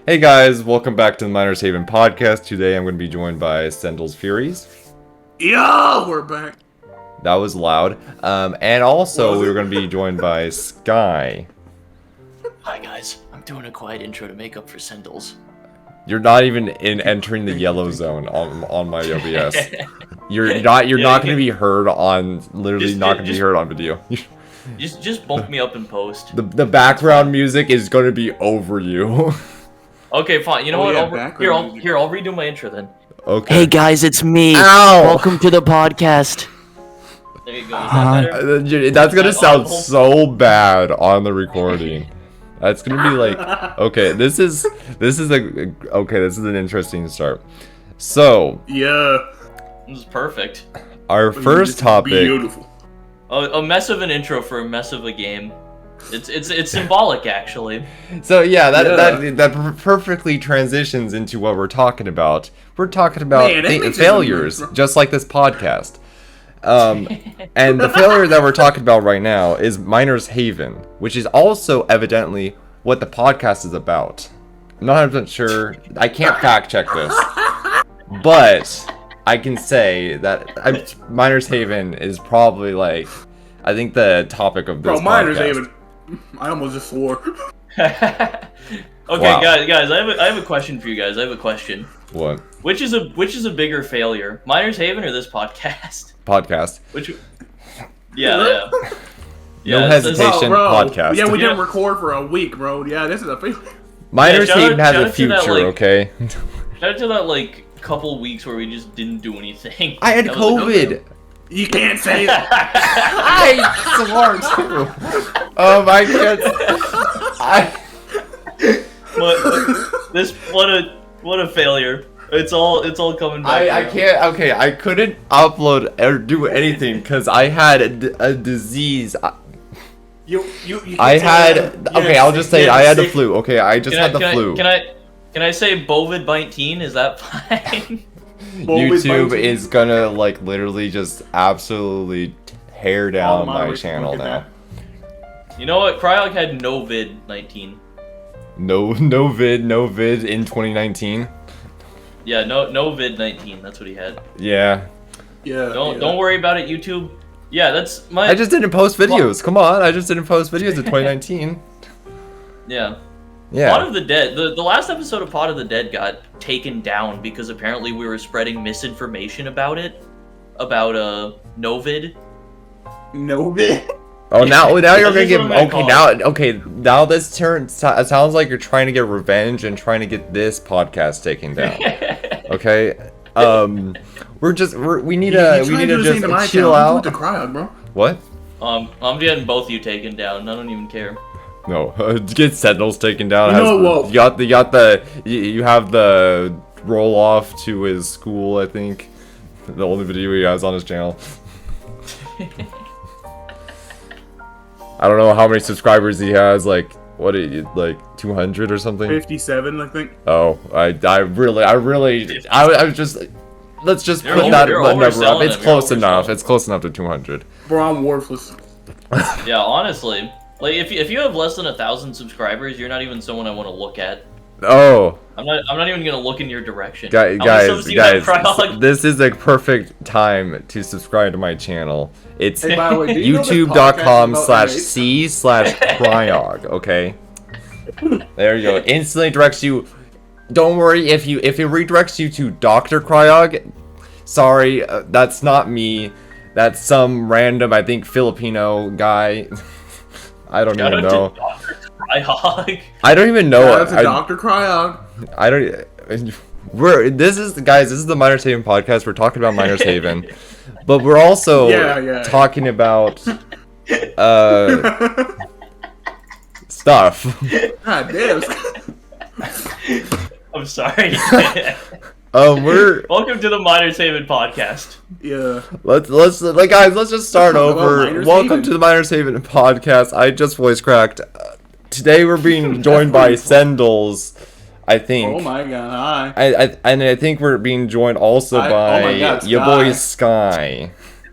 Hey guys, welcome back to the Miners Haven podcast. Today I'm going to be joined by Cendlez Furies. Yo, we're back. That was loud. And also we're going to be joined by Sky. Hi guys, I'm doing a quiet intro to make up for Cendlez. You're not even entering the yellow zone on my OBS. You're not going to be heard on not going to be heard on video. Just bump me up in post. The background music is going to be over you. Okay, fine. You know what? I'll redo my intro then. Okay. Hey guys, it's me. Ow! Welcome to the podcast. There you go. Is that better? That's going to sound so bad on the recording. That's going to be like, okay, this is an interesting start. So, Yeah. This is perfect. our first topic. Beautiful. A mess of an intro for a mess of a game. It's symbolic actually. So yeah, that perfectly transitions into what we're talking about. We're talking about failures, just like this podcast. And the failure that we're talking about right now is Miners Haven, which is also evidently what the podcast is about. I'm not 100% sure. I can't fact check this, but I can say that Miners Haven is probably like, I think the topic of this podcast. Miners Haven. I almost just swore. Okay, Wow. guys, I have a question for you guys. I have a question. What? Which is a bigger failure, Miners Haven or this podcast? Podcast. Which? Yeah. No hesitation. Bro. Podcast. Yeah, we didn't record for a week, bro. Yeah, this is a failure. Miners shout Haven out- has shout a out to that, future, like- okay? Shout out to that couple weeks where we just didn't do anything. I had That was, COVID. You can't say that. I swore too. I can't. But this what a failure. It's all coming back. I can't. Okay, I couldn't upload or do anything because I had a disease. You I had. Okay, I'll just say I had the flu. Okay, I just had the flu. Can I say COVID-19? Is that fine? YouTube is gonna literally just absolutely tear down my channel now. You know what? Cryog had no vid-19. No vid in 2019. Yeah, no vid-19. That's what he had. Yeah. Yeah. Don't worry about it, YouTube. Yeah, that's my. I just didn't post videos. Come on, I just didn't post videos in 2019. Yeah. Yeah. Pod of the Dead. The last episode of Pod of the Dead got taken down because apparently we were spreading misinformation about it, about Novid. Novid. Oh, now you're That's gonna get what now this it sounds like you're trying to get revenge and trying to get this podcast taken down. Okay, we need to just chill out. To Cryog, bro. What? I'm getting both you taken down. I don't even care. No, get Cendlez taken down. No, You have the roll off to his school. I think the only video he has on his channel. I don't know how many subscribers he has. Like 200 or something. 57, I think. Oh, I was just. Let's just put that number up. It's close enough. It's close enough to 200. Bro, I'm worthless. Yeah, honestly, if you have less than 1,000 subscribers, you're not even someone I want to look at. Oh. I'm not even gonna look in your direction. Guys, this is a perfect time to subscribe to my channel. It's youtube.com/c/Cryog, okay? There you go. Instantly directs you. Don't worry if it redirects you to Dr. Cryog. Sorry, that's not me. That's some random, I think, Filipino guy. I don't even know. I don't even know. That's a Dr. Cryog. I don't. This is the Miners Haven podcast. We're talking about Miners Haven, but we're also talking about stuff. God damn. I'm sorry. Welcome to the Miners Haven podcast. Yeah. Let's just start over. Welcome to the Miners Haven podcast. I just voice cracked. Today we're being joined by Cendlez, I think. Oh my god, hi. I think we're being joined also by your boy Sky.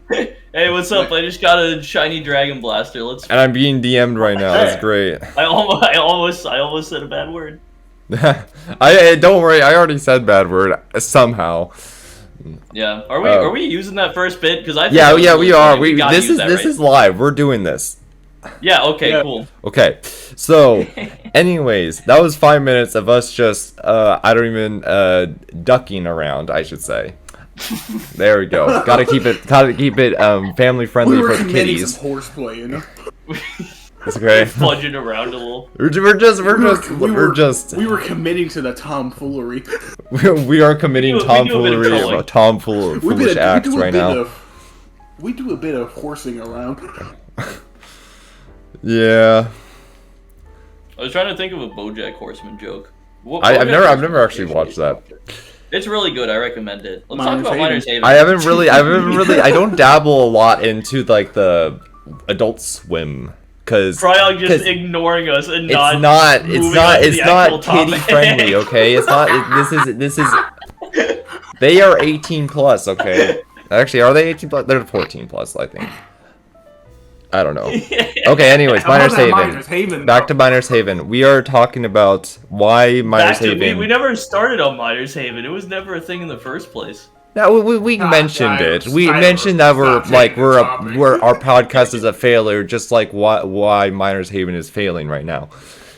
Hey, what's up? I just got a shiny dragon blaster. And I'm being DM'd right now. That's great. I almost said a bad word. I don't worry. I already said bad word somehow. Yeah. Are we using that first bit? Because I think Yeah, really we are. this is live. We're doing this. Yeah. Okay. Cool. Okay. So, anyways, that was 5 minutes of us just I don't even ducking around, I should say. There we go. Gotta keep it family friendly for the kiddies. Some horseplay, you know. That's okay. Fudging around a little. We were committing to the tomfoolery. we are committing foolish acts right now. We do a bit of horsing around. Yeah. I was trying to think of a BoJack Horseman joke. I've never actually watched that. It's really good. I recommend it. Let's talk about Miners Haven. I don't dabble a lot into like the Adult Swim. Cause Cryog just ignoring us and it's not kiddie friendly, okay? It's not. This is. They are 18 plus, okay? Actually, are they 18 plus? They're 14 plus, I think. I don't know. Okay, anyways, Miners Haven. Back to Miners Haven. We are talking about why Miners Haven. We never started on Miners Haven. It was never a thing in the first place. No, we mentioned it. We mentioned that our podcast is a failure, just like why Miners Haven is failing right now.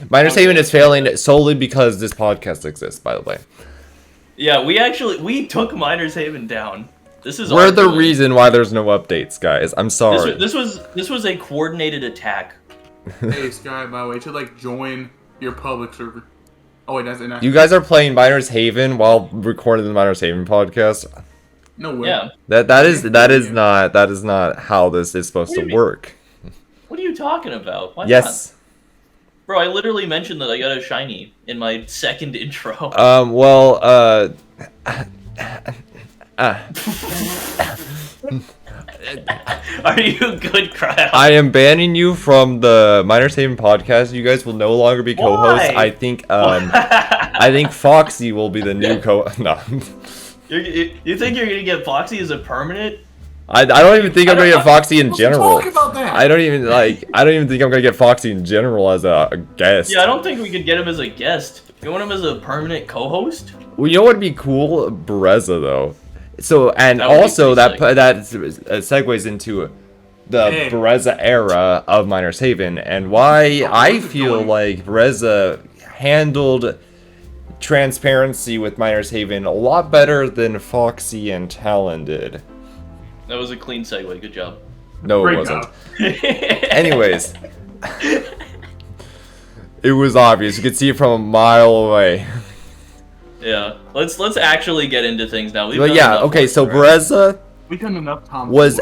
Miners Haven is failing solely because this podcast exists, by the way. Yeah, we took Miners Haven down. We're the reason why there's no updates, guys. I'm sorry. This was a coordinated attack. Hey Sky, by the way, to like join your public server. Oh wait, that's inactive. You guys are playing Miners Haven while recording the Miners Haven podcast. No way. Yeah. That is not how this is supposed to work. What are you talking about? Why yes. Not? Bro, I literally mentioned that I got a shiny in my second intro. Are you good, Cryog? I am banning you from the Miners Haven podcast. You guys will no longer be co-hosts. I think Foxy will be the new No. You think you're gonna get Foxy as a permanent? I don't even think I'm gonna get Foxy in general. Talk about that. I don't even think I'm gonna get Foxy in general as a guest. Yeah, I don't think we could get him as a guest. You want him as a permanent co-host? Well, you know what'd be cool? Bereza, though. So, and also that segues into the Bereza era of Miners Haven, and why I feel like Bereza handled transparency with Miners Haven a lot better than Foxy and Talon did. That was a clean segue. Good job. No, it wasn't. Anyways, it was obvious. You could see it from a mile away. Yeah, let's actually get into things now. But yeah, okay. So Bereza was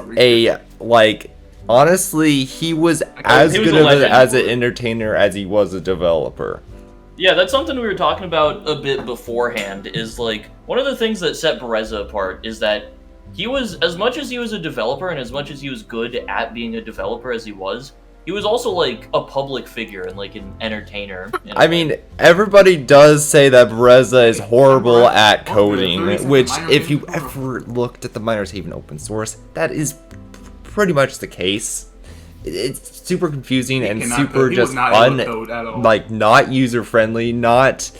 honestly, he was as good as an entertainer as he was a developer. Yeah, that's something we were talking about a bit beforehand. Is like one of the things that set Bereza apart is that he was, as much as he was a developer and as much as he was good at being a developer as he was also like a public figure and like an entertainer. I mean, everybody does say that Bereza is horrible at coding, which if you ever looked at the Miners Haven open source, that is pretty much the case. It's super confusing and super just not user friendly, not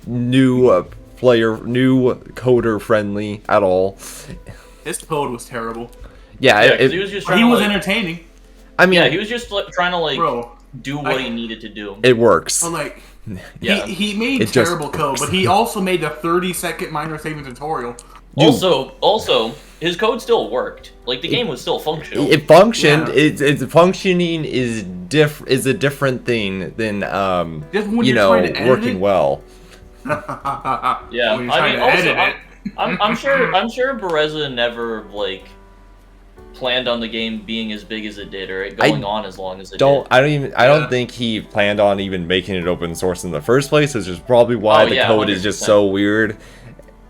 new coder friendly at all. His code was terrible. Yeah, he was just he was entertaining. I mean, yeah, he was just trying to do what he needed to do. It works. But he made terrible code, but he also made a 30-second Miners Haven tutorial. Also, his code still worked. Like the game was still functional. It functioned. Yeah. It's functioning is a different thing than working well. Yeah, I mean, I'm sure Bereza never planned on the game being as big as it did, or it going on as long as it did. I don't think he planned on even making it open source in the first place, which is probably why the code 100%. Is just so weird.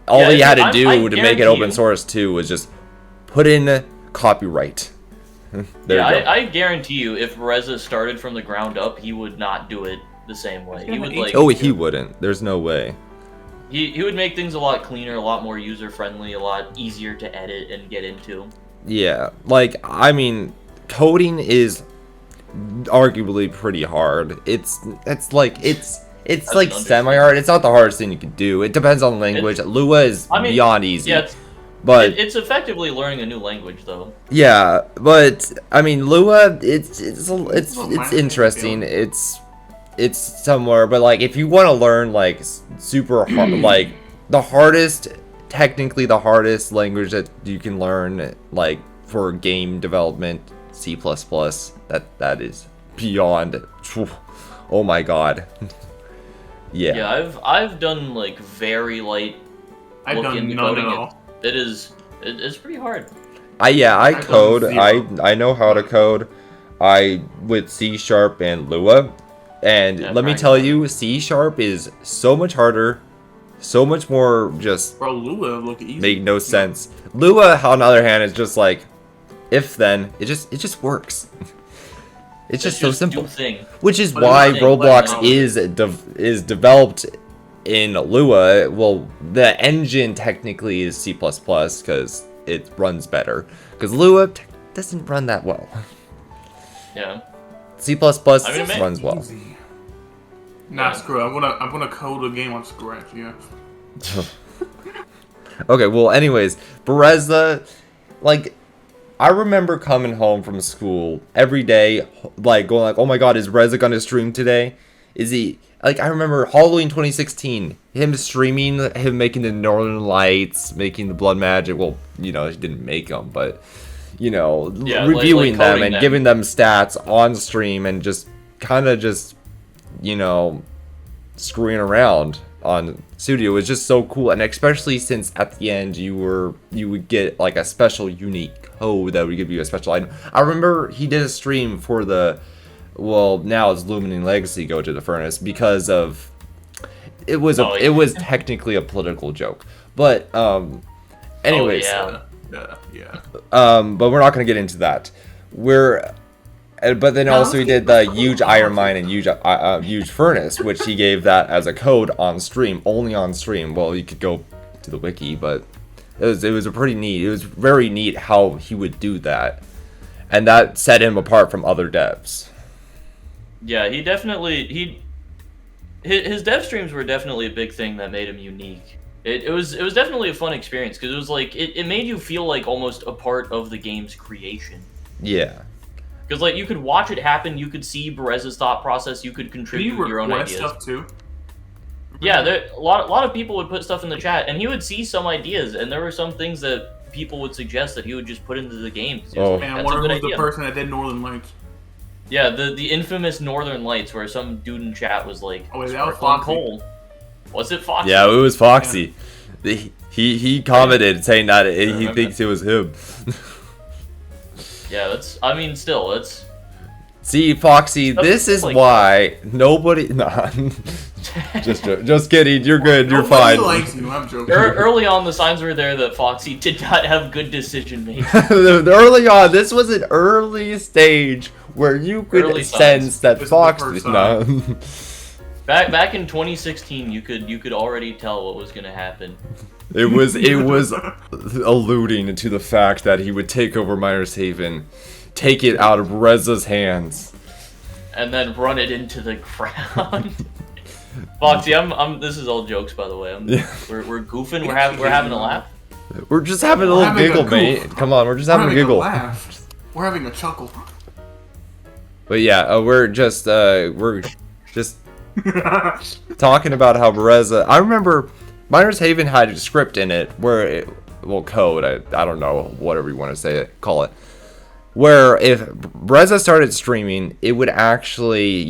All he had to do to make it open source too was just put in copyright. I guarantee you, if Bereza started from the ground up, he would not do it the same way. He would he wouldn't. There's no way. He would make things a lot cleaner, a lot more user friendly, a lot easier to edit and get into. Yeah, I mean, coding is arguably pretty hard. It's It's like semi-hard. It's not the hardest thing you can do. It depends on the language. Lua is beyond easy. Yeah, but it's effectively learning a new language, though. Yeah, but I mean, Lua, it's interesting. It's somewhere, but like if you want to learn like super hard, like technically the hardest language that you can learn, like for game development, C++. That is beyond. Oh my god. Yeah. Yeah, I've done like very light. I've done none at all. It's pretty hard. I code. I know how to code. With C# and Lua, and let me tell you, C# is so much harder, so much more just. Bro, Lua look easy. Make no sense. Lua, on the other hand, is just like, if then it just works. It's just so simple. Which is why Roblox is developed in Lua. Well, the engine technically is C++ because it runs better. Because Lua doesn't run that well. Yeah. C++ runs well. Easy. Nah, screw it. I'm gonna code a game on Scratch. Yeah. Okay. Well, anyways, Bereza, like. I remember coming home from school every day, like going like, "Oh my God, is Reza gonna stream today? Is he?" Like I remember Halloween 2016, him streaming, him making the Northern Lights, making the Blood Magic. Well, he didn't make them, but reviewing them and giving them stats on stream and just kind of screwing around on Studio was just so cool, and especially since at the end you would get like a special unique code that would give you a special item. I remember he did a stream for now it's Luminine Legacy Go to the Furnace because of it was technically a political joke, but anyways, yeah. But we're not gonna get into that. But then also he did the huge iron mine and huge furnace, which he gave that as a code on stream, only on stream. Well, you could go to the wiki, but it was very neat how he would do that, and that set him apart from other devs. Yeah, his dev streams were definitely a big thing that made him unique. It was definitely a fun experience because it was like it made you feel like almost a part of the game's creation. Yeah. Because like you could watch it happen, you could see Bereza's thought process, you could contribute your own ideas. Stuff too? Yeah, a lot of people would put stuff in the chat, and he would see some ideas, and there were some things that people would suggest that he would just put into the game. Oh, man, I wonder who was the person that did Northern Lights. Yeah, the infamous Northern Lights, where some dude in chat was like, "Oh, wait, that was Foxy." Coal. Was it Foxy? Yeah, it was Foxy. Yeah. He commented saying that he thinks it was him. Yeah, it's... See, Foxy, this is like why nobody... Nah. just kidding. You're good. You're fine. Likes you. I'm joking. Early on, the signs were there that Foxy did not have good decision making. Early on, this was an early stage where you could sense that Foxy... No. Back in 2016, you could already tell what was going to happen. It was alluding to the fact that he would take over Miner's Haven, take it out of Reza's hands, and then run it into the ground. Foxy, this is all jokes, by the way. We're goofing. We're having a laugh. We're just having a little giggle, mate. Come on, we're just having a giggle. We're having a chuckle. But yeah, we're just talking about how Bereza. I remember Miner's Haven had a script in it where code. I don't know, whatever you want to call it. Where if Bereza started streaming, it would actually,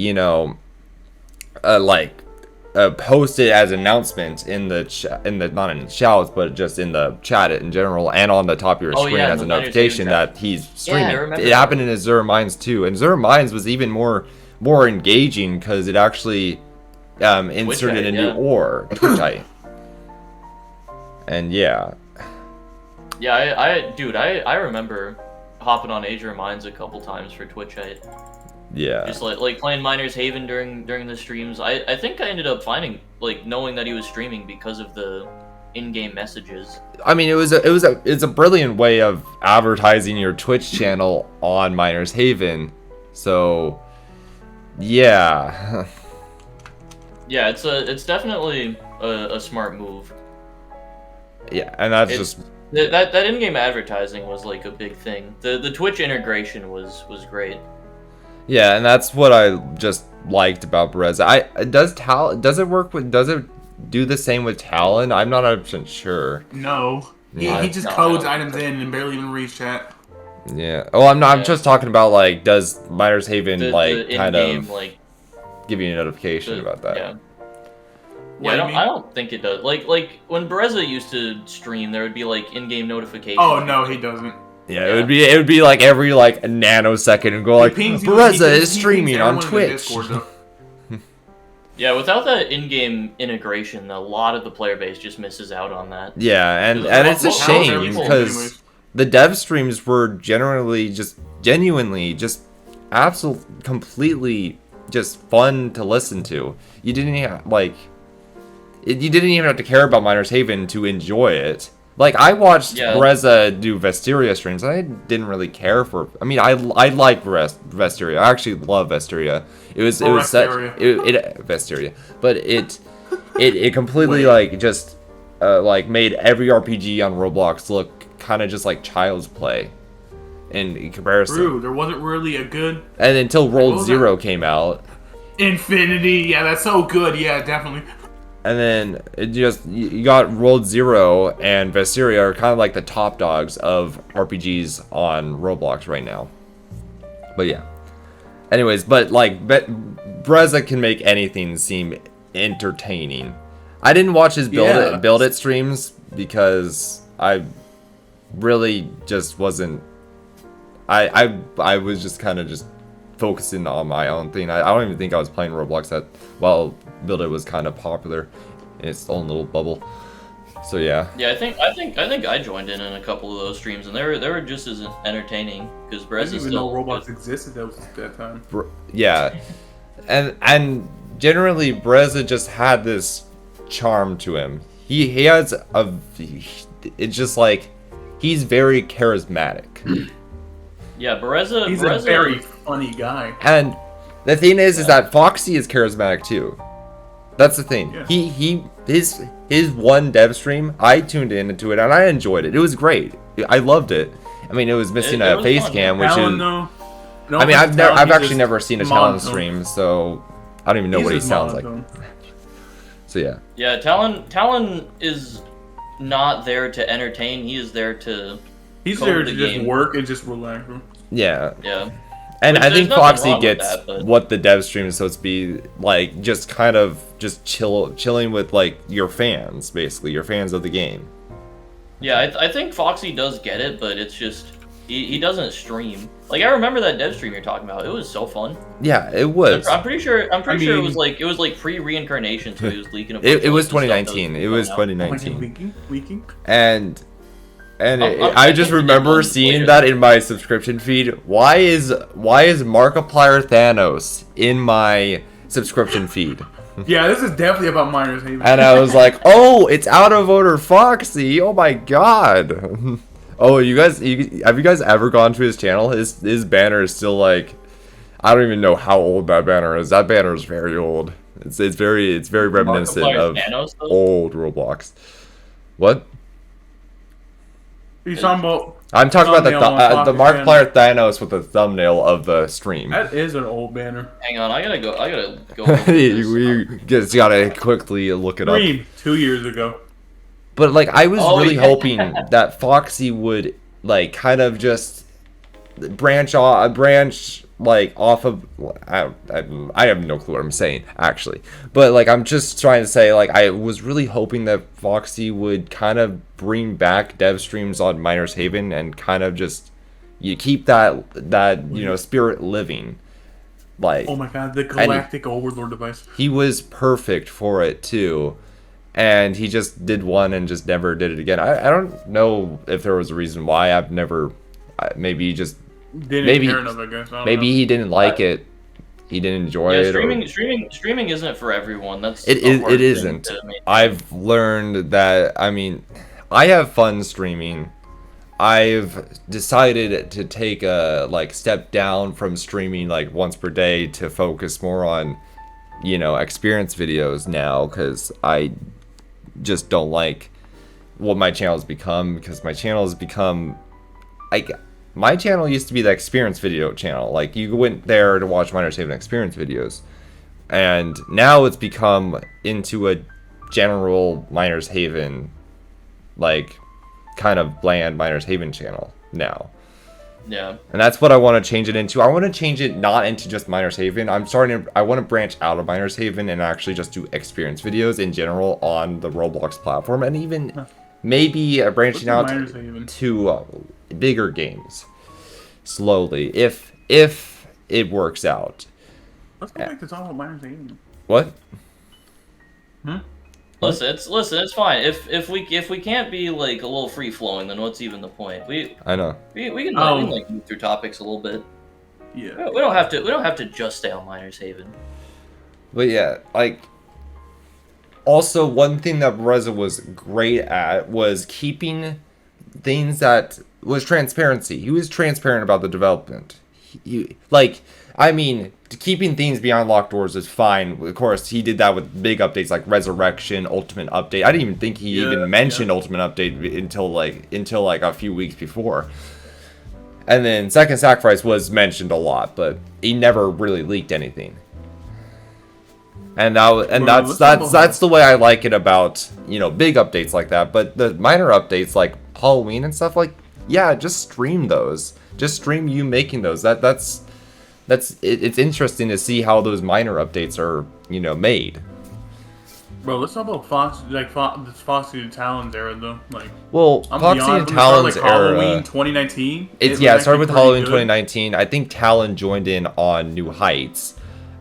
post it as an announcement in the not in shouts, but just in the chat in general, and on the top of your screen as a notification that he's streaming. Yeah, it happened in Azure Mines too, and Azure Mines was even more engaging because it actually inserted a new Twitchite. And yeah, I remember hopping on Azure Mines a couple times for Twitchite. Yeah, just like playing Miner's Haven during the streams. I think I ended up finding knowing that he was streaming because of the in-game messages. I mean, it's a brilliant way of advertising your Twitch channel on Miner's Haven. So yeah. Yeah, it's definitely a smart move. Yeah, and that's just that in-game advertising was like a big thing. The Twitch integration was great. Yeah, and that's what I just liked about Bereza. Does it do the same with Talon? I'm not 100% sure. No. Yeah. He just codes items in and barely even reads chat. Yeah. Oh, I'm just talking about like, does Miner's Haven kind of like give you a notification about that? Yeah. Yeah, I don't think it does. Like when Bereza used to stream, there would be like in-game notifications. Oh no, he doesn't. Yeah, it would be like every like nanosecond and go like, Bereza is streaming on Twitch. Yeah, without that in-game integration, a lot of the player base just misses out on that. Yeah, and it's a shame because the dev streams were genuinely just completely just fun to listen to. You didn't even have to care about Miner's Haven to enjoy it. Like, I watched Bereza do Vesteria streams. I didn't really care for. I mean, I like Vesteria. I actually love Vesteria. It was Vesteria, but it completely like just like made every RPG on Roblox look kind of just like child's play in comparison. True, there wasn't really a good. And until World Zero came out. Infinity, yeah, that's so good. Yeah, definitely. And then you got World Zero and Vesteria are kind of like the top dogs of RPGs on Roblox right now. But yeah. Anyways, but like Bereza can make anything seem entertaining. I didn't watch his build it streams because I really just wasn't. I was just kind of just focusing on my own thing. I don't even think I was playing Roblox while Build It was kind of popular in its own little bubble. So yeah. Yeah, I think I joined in a couple of those streams, and they were just as entertaining because Bereza didn't even know Roblox existed at that time. Yeah, and generally Bereza just had this charm to him. He has it's just like he's very charismatic. Yeah, Bereza. He's a very funny guy. And the thing is that Foxy is charismatic too. That's the thing. Yeah. His one dev stream, I tuned into it and I enjoyed it. It was great. I loved it. I mean, it was missing a face cam, which Talon, is. no, I mean, I've actually never seen a Talon stream, so I don't even know what he sounds like. So yeah. Yeah, Talon is not there to entertain. He is there to. He's there to just work and just relax. Yeah. Yeah. And I think Foxy gets what the dev stream is supposed to be like, just kind of just chilling with like your fans, basically your fans of the game. Yeah, I think Foxy does get it, but it's just he doesn't stream. Like I remember that dev stream you're talking about. It was so fun. Yeah, it was. I'm pretty sure it was like pre-reincarnation, so he was leaking. It was 2019. It was 2019. Leaking. And I just remember seeing that in my subscription feed. Why is Markiplier Thanos in my subscription feed? Yeah, this is definitely about Miner's Haven. And I was like, oh, it's out of order Foxy. Oh my god. Oh, have you guys ever gone to his channel? His banner is still like, I don't even know how old that banner is. That banner is very old. It's very reminiscent of Thanos, old Roblox. What? You're talking about? I'm talking about the Markiplier Thanos with the thumbnail of the stream. That is an old banner. Hang on, I gotta go. We just gotta quickly look it up. 2 years ago. But like, I was really hoping that Foxy would like kind of just branch like off of. I have no clue what I'm saying actually, but like I'm just trying to say like I was really hoping that Foxy would kind of bring back dev streams on Miner's Haven and kind of just keep that spirit living. Like, oh my god, the Galactic Overlord device. He was perfect for it too. And he just did one and just never did it again. I don't know if there was a reason why. I've never. Maybe he just didn't care enough, I guess. Maybe he didn't like it. He didn't enjoy it. Streaming isn't for everyone. It isn't. I've learned that. I mean, I have fun streaming. I've decided to take a step down from streaming like once per day to focus more on experience videos now because I just don't like what my channel has become, because my channel has become my channel used to be the experience video channel. Like, you went there to watch Miners Haven experience videos, and now it's become into a general Miners Haven, like, kind of bland Miners Haven channel now. Yeah. And that's what I want to change it into. I want to change it not into just Miners Haven. I want to branch out of Miners Haven and actually just do experience videos in general on the Roblox platform, and even maybe branching out to bigger games slowly, if it works out. Let's go back to talking about Miners Haven. What? Listen, it's fine. If we can't be like a little free flowing, then what's even the point? I know. We can like move through topics a little bit. Yeah. We don't have to just stay on Miners Haven. But yeah, like, also one thing that Reza was great at was keeping things that was transparency. He was transparent about the development. Keeping things behind locked doors is fine. Of course, he did that with big updates like Resurrection, Ultimate Update. I didn't even think he even mentioned Ultimate Update until like a few weeks before. And then Second Sacrifice was mentioned a lot, but he never really leaked anything. And that's the way I like it about, big updates like that. But the minor updates like Halloween and stuff, like, yeah, just stream those. Just stream you making those. It's interesting to see how those minor updates are, made. Bro, let's talk about this Foxy and Talons era though. Like, well, Foxy and Talons era. Halloween 2019. It started with Halloween 2019. I think Talon joined in on New Heights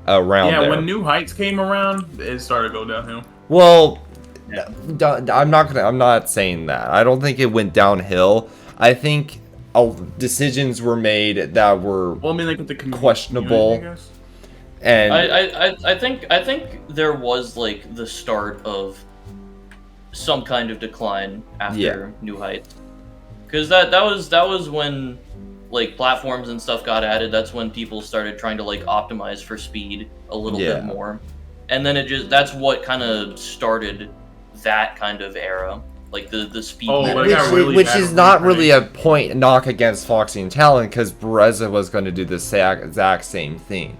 around there. Yeah, when New Heights came around, it started to go downhill. Well, I'm not saying that. I don't think it went downhill. I think decisions were made that were with the questionable. I guess. And I think there was like the start of some kind of decline after New Heights, because that was when like platforms and stuff got added. That's when people started trying to like optimize for speed a little bit more, and then that's what kind of started that kind of era. Like the speed, which is not really a point knock against Foxy and Talon, because Bereza was going to do the exact same thing.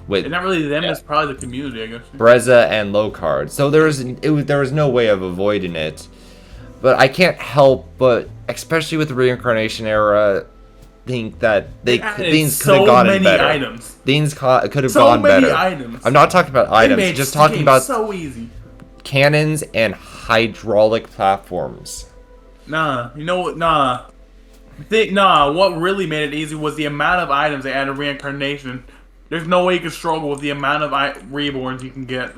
And not really them, it's probably the community, I guess. Bereza and Locard. So there was no way of avoiding it. But I can't help but, especially with the reincarnation era, think that things could have gone better. Items. Things could have gone better. Items. I'm not talking about items, just talking about so easy. Cannons and hydraulic platforms. What really made it easy was the amount of items they added reincarnation. There's no way you can struggle with the amount of reborns you can get.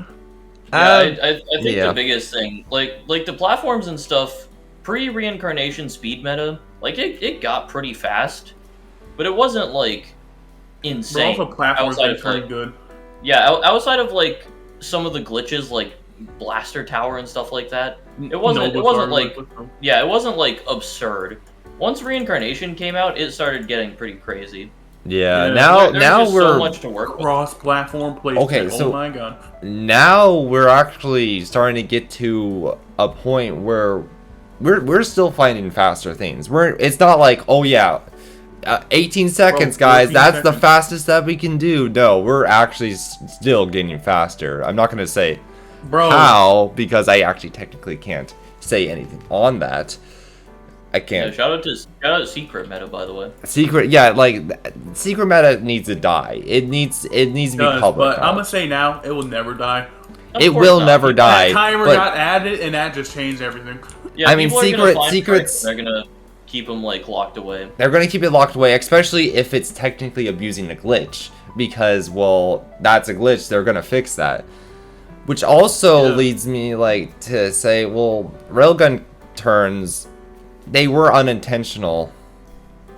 I think the biggest thing, like the platforms and stuff, pre-reincarnation speed meta, like it got pretty fast, but it wasn't like insane. But also platforms are pretty good. Yeah, outside of like some of the glitches, like Blaster Tower and stuff like that, it wasn't like absurd. Once reincarnation came out, it started getting pretty crazy. Yeah, now we're so much to work with. Cross-platform placement. Okay, so oh my god. Now we're actually starting to get to a point where we're still finding faster things. It's not like, 18 seconds, guys. That's the fastest that we can do. No, we're actually still getting faster. I'm not gonna say how, because I actually technically can't say anything on that. I can't. Yeah, shout out to Secret Meta, by the way. Secret Meta needs to die. It needs to be public. But I'm gonna say now, it will never die. It will never die. That timer got added, and that just changed everything. Yeah, I mean, secrets. They're gonna keep them like locked away. They're gonna keep it locked away, especially if it's technically abusing a glitch, because that's a glitch. They're gonna fix that. Which also leads me to say, railgun turns. They were unintentional,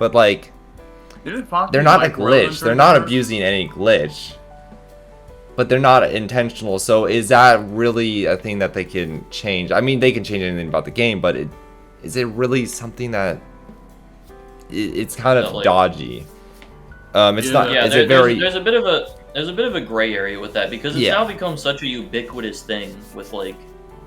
but they're not a glitch. They're not abusing any glitch, but they're not intentional. So is that really a thing that they can change? I mean, they can change anything about the game, but is it really something that it's kind of dodgy? It's not. Yeah, there's a bit of there's a bit of a gray area with that because it's now become such a ubiquitous thing with like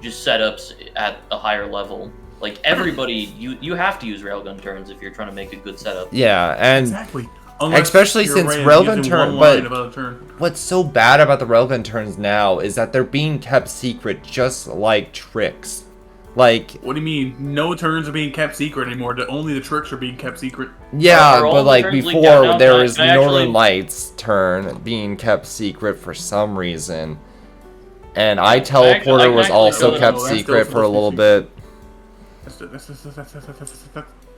just setups at a higher level. Like everybody, you have to use railgun turns if you're trying to make a good setup. Yeah, and exactly. Especially since railgun turn, but what's so bad about the railgun turns now is that they're being kept secret, just like tricks. Like, what do you mean? No turns are being kept secret anymore. Only the tricks are being kept secret. Yeah, but like before, there was Northern Lights turn being kept secret for some reason, and Teleporter was also kept secret for a little bit.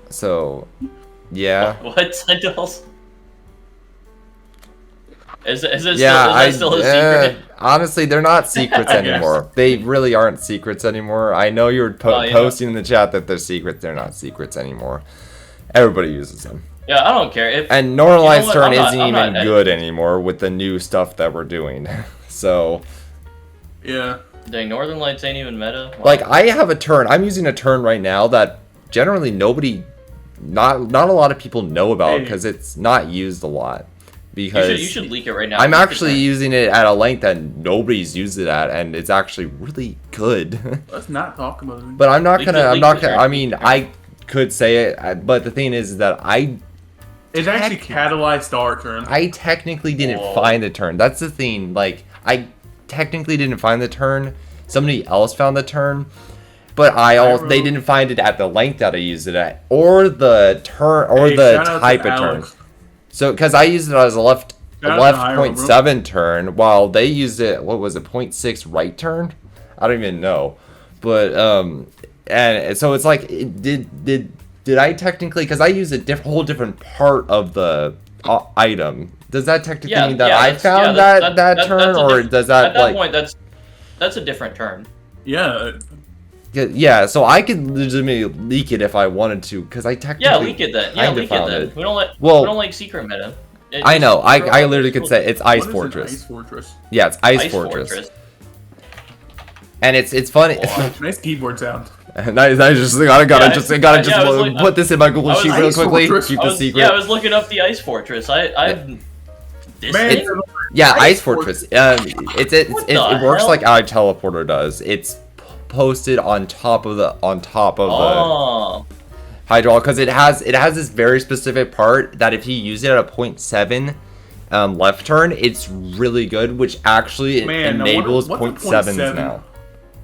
So, yeah. What Cendlez? Is that still a secret? Honestly, they're not secrets anymore. They really aren't secrets anymore. I know you were posting in the chat that they're secrets. They're not secrets anymore. Everybody uses them. Yeah, I don't care. And Northern Lights turn isn't even good anymore with the new stuff that we're doing. So. Yeah. Dang, Northern Lights ain't even meta. Wow. Like, I have a turn. I'm using a turn right now that generally not a lot of people know about because it's not used a lot. Because you should leak it right now. I'm actually using it at a length that nobody's used it at, and it's actually really good. Let's not talk about it. But I'm not gonna. I mean, I could say it, but the thing is that it's actually catalyzed our turn. I technically didn't find the turn. That's the thing. Like, I technically didn't find the turn. Somebody else found the turn. But they didn't find it at the length that I used it at, or the turn, or the type of turn. So, because I used it as a left 0.7 turn, while they used it, what was it, 0.6 right turn? I don't even know. But and so it's like, did I technically? Because I used a whole different part of the item. Does that technically mean that I found that turn, or does that at that point that's a different turn? Yeah. Yeah, so I could legitimately leak it if I wanted to, because I technically leak it then. Yeah, leak it then. We don't like secret meta. I know. I literally could say it's Ice Fortress. Ice Fortress. Yeah, it's Ice Fortress. And it's funny. Nice keyboard sound. I gotta put this in my Google Sheet real quickly. Keep the secret. Yeah, I was looking up the Ice Fortress. Ice Fortress. It works like Teleporter does. It's posted on top of the hydraulic, because it has this very specific part that if you use it at a 0.7 left turn, it's really good, which actually enables 0.7s now,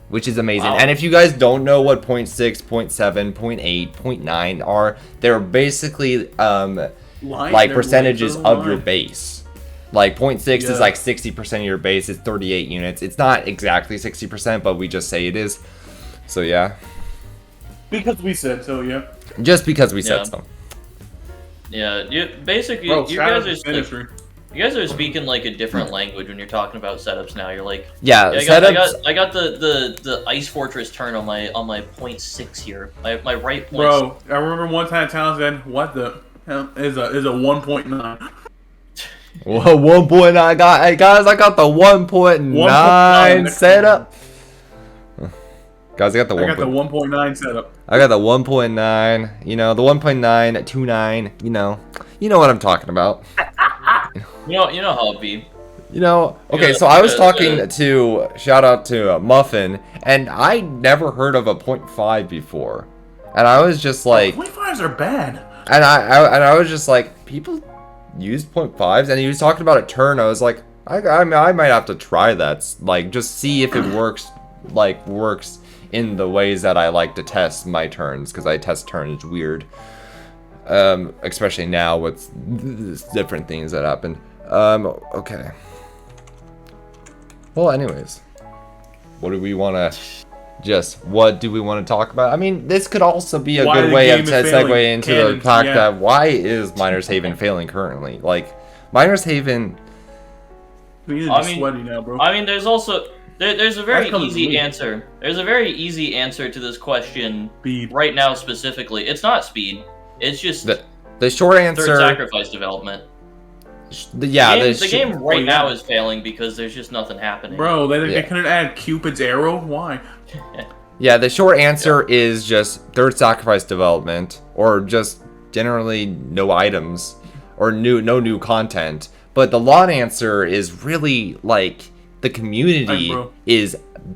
which is amazing. And if you guys don't know what 0.6, 0.7, 0.8, 0.9 are, they're basically like percentages of your base. Like 0.6 is like 60% of your base. It's 38 units. It's not exactly 60%, but we just say it is. So yeah. Because we said so, yeah. Just because we said so. Yeah, you guys are speaking like a different language when you're talking about setups now. You're like, setups. I got the Ice Fortress turn on my 0.6 here. My right. Bro, I remember one time Talon said, "What the hell is a 1.9?" Well, 1.9. I got the 1.9 setup. Guys, I got the 1.9 setup. I got the 1.9. You know, the 1.929. You know what I'm talking about. You know how it be. Okay, so I was talking to, shout out to Muffin, and I never heard of a 0.5 before. And I was just like, 0.5s are bad. And I was just like, people use 0.5s, and he was talking about a turn. I was like, I might have to try that, like, just see if it works in the ways that I like to test my turns, because I test turns weird, especially now with different things that happen. Okay. Well, anyways, what do we want to talk about? I mean, this could also be a good way of segue into the fact that why is Miners Haven failing currently? Like, Miners Haven. Sweaty now, bro. I mean, there's also there's a very easy answer. There's a very easy answer to this question right now specifically. It's not speed. It's just the short answer. Third sacrifice development. The game right now is failing because there's just nothing happening. Bro, they couldn't add Cupid's arrow? Why? Yeah, the short answer is just third sacrifice development, or just generally no items, or no new content. But the lawn answer is really like the community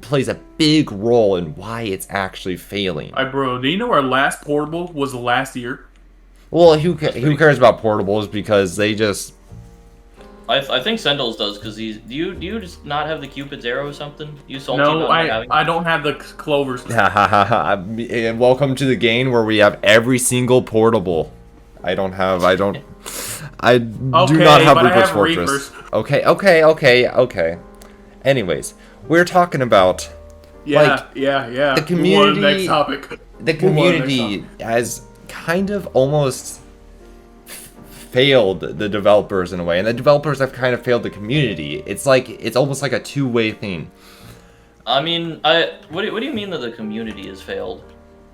plays a big role in why it's actually failing. Bro, do you know our last portable was last year? Well, who cares about portables because they just. I think Cendlez does because do you just not have the Cupid's arrow or something? You salty No, about I don't have the clovers. And welcome to the game where we have every single portable. I do not have Reaper's Fortress. Okay. Anyways, we're talking about the community. Next topic. The community has kind of almost failed the developers in a way, and the developers have kind of failed the community. It's almost like a two-way thing. I mean, what do you mean that the community has failed?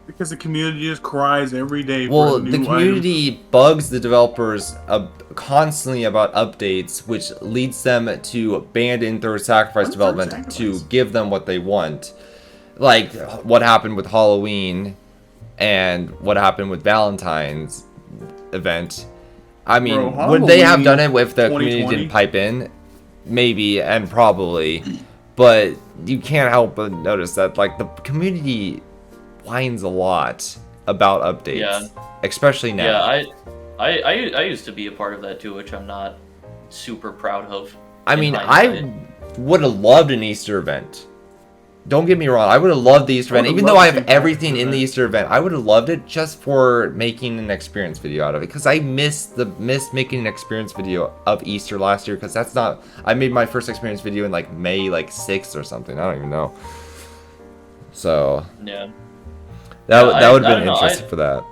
Because the community just cries every day. Well, for the community bugs the developers constantly about updates, which leads them to abandon third sacrifice development to give them what they want. Like what happened with Halloween and what happened with Valentine's event. I mean, would they have done it if the community didn't pipe in? Maybe, and probably. But you can't help but notice that like the community whines a lot about updates, especially now. Yeah, I used to be a part of that too, which I'm not super proud of. I mean, I would have loved an Easter event. Don't get me wrong, I would have loved the Easter event. Even though I have everything in the Easter event, I would have loved it just for making an experience video out of it. Because I missed making an experience video of Easter last year. Because I made my first experience video in like May 6th or something. I don't even know. So yeah. That would have been interesting for that.